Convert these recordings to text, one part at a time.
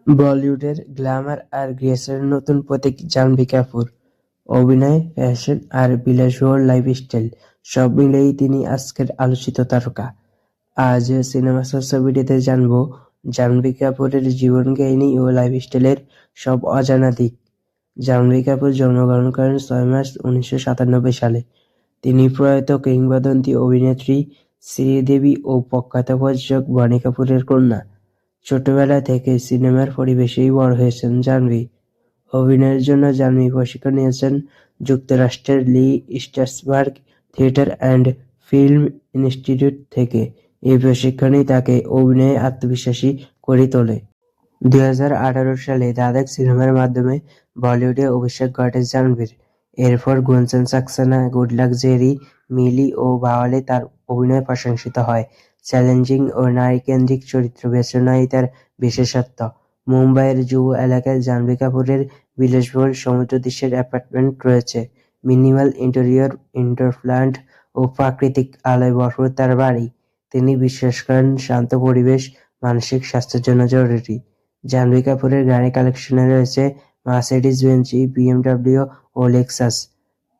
বলিউডের গ্ল্যামার আর গ্রেসের নতুন প্রতীক জাহ্নবী কাপুর। অভিনয়, ফ্যাশন আর বিলাসবহুল লাইফস্টাইল সব মিলেই তিনি আজকের আলোচিত তারকা। আজ সিনেমা চর্চা ভিডিওতে জানবো জাহ্নবী কাপুরের জীবন কাহিনী ও লাইফস্টাইলের সব অজানা দিক। জাহ্নবী কাপুর জন্মগ্রহণ করেন 6 মার্চ 1997 সালে। তিনি প্রয়াত কিংবদন্তি অভিনেত্রী শ্রীদেবী ও প্রখ্যাত প্রযোজক বনি কাপুরের কন্যা। ছোটবেলা থেকে সিনেমার পরিবেশেই বড় হয়েছেন জাহ্নবী। অভিনয়ের জন্য জাহ্নবী প্রশিক্ষণ নিয়েছেন যুক্তরাষ্ট্রের Lee Strasberg Theatre and Film Institute থেকে। এই প্রশিক্ষণই তাকে অভিনয়ে আত্মবিশ্বাসী করে তোলে। 2018 সালে দাদাক সিনেমার মাধ্যমে বলিউডে অভিষেক ঘটে জাহ্নবীর। এরপর গুঞ্জন সাক্সেনা, গুড লাক জেরি, মিলি ও বাওয়ালে তার অভিনয় প্রশংসিত হয়। চ্যালেঞ্জিং ও নারীকেন্দ্রিক চরিত্র বেছে নেওয়াই তার বিশেষত্ব। মুম্বাইয়ের যুব এলাকায় জাহ্নবী কাপুরের বিলাসবহুল সমুদ্র দৃশ্যের অ্যাপার্টমেন্ট রয়েছে। মিনিমাল ইন্টেরিয়র, ইনডোর প্লান্ট ও প্রাকৃতিক আলোয় ভরপুর তার বাড়ি। তিনি বিশ্বাস করেন শান্ত পরিবেশ মানসিক স্বাস্থ্যের জন্য জরুরি। জাহ্নবী কাপুরের গাড়ি কালেকশনে রয়েছে মার্সিডিজ বেঞ্জ, বিএমডব্লিউ ও লেক্সাস।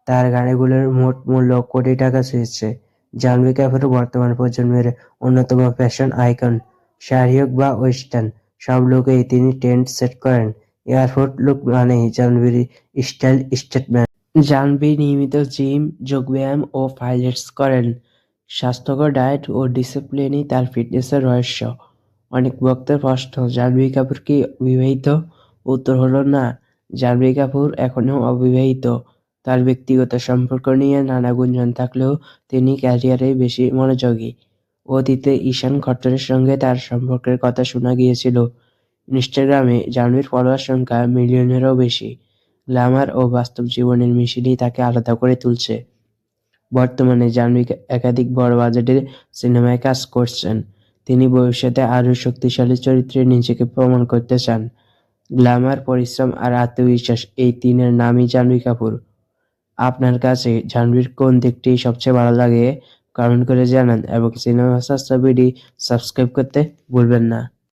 তার গাড়িগুলোর মোট মূল্য কোটি টাকা ছুঁয়েছে। জাহ্নবী কাপুর বর্তমান প্রজন্মের অন্যতম ফ্যাশন আইকন। শাড়ি হোক বা ওয়েস্টার্ন, সব লুকেই তিনি ট্রেন্ড সেট করেন। এয়ারপোর্ট লুক মানেই জাহ্নবীর স্টাইল স্টেটমেন্ট। জাহ্নবী নিয়মিত জিম, যোগব্যায়াম ও পাইলেটস করেন। স্বাস্থ্যকর ডায়েট ও ডিসিপ্লিনই তার ফিটনেসের রহস্য। অনেক ভক্তের প্রশ্ন, জাহ্নবী কাপুর কি বিবাহিত? উত্তর হলো না, জাহ্নবী কাপুর এখনো অবিবাহিত। তার ব্যক্তিগত সম্পর্ক নিয়ে নানা গুঞ্জন থাকলেও তিনি ক্যারিয়ারে বেশি মনোযোগী। অতীতে ঈশান খট্টরের সঙ্গে তার সম্পর্কের কথা শোনা গিয়েছিল। ইনস্টাগ্রামে জাহ্নবীর ফলোয়ার সংখ্যা মিলিয়নেরও বেশি। গ্ল্যামার ও বাস্তব জীবনের মিশেলই তাকে আলাদা করে তুলছে। বর্তমানে জাহ্নবী একাধিক বড় বাজেটের সিনেমায় কাজ করছেন। তিনি ভবিষ্যতে আরও শক্তিশালী চরিত্রে নিজেকে প্রমাণ করতে চান। গ্ল্যামার, পরিশ্রম আর আত্মবিশ্বাস, এই তিনের নামই জাহ্নবী কাপুর। আপনার কাছে জাহ্নবীর কোন দিকটি সবচেয়ে ভালো লাগে? কমেন্ট করে জানান এবং সিনেমা চর্চা ভিডিও সাবস্ক্রাইব করতে ভুলবেন না।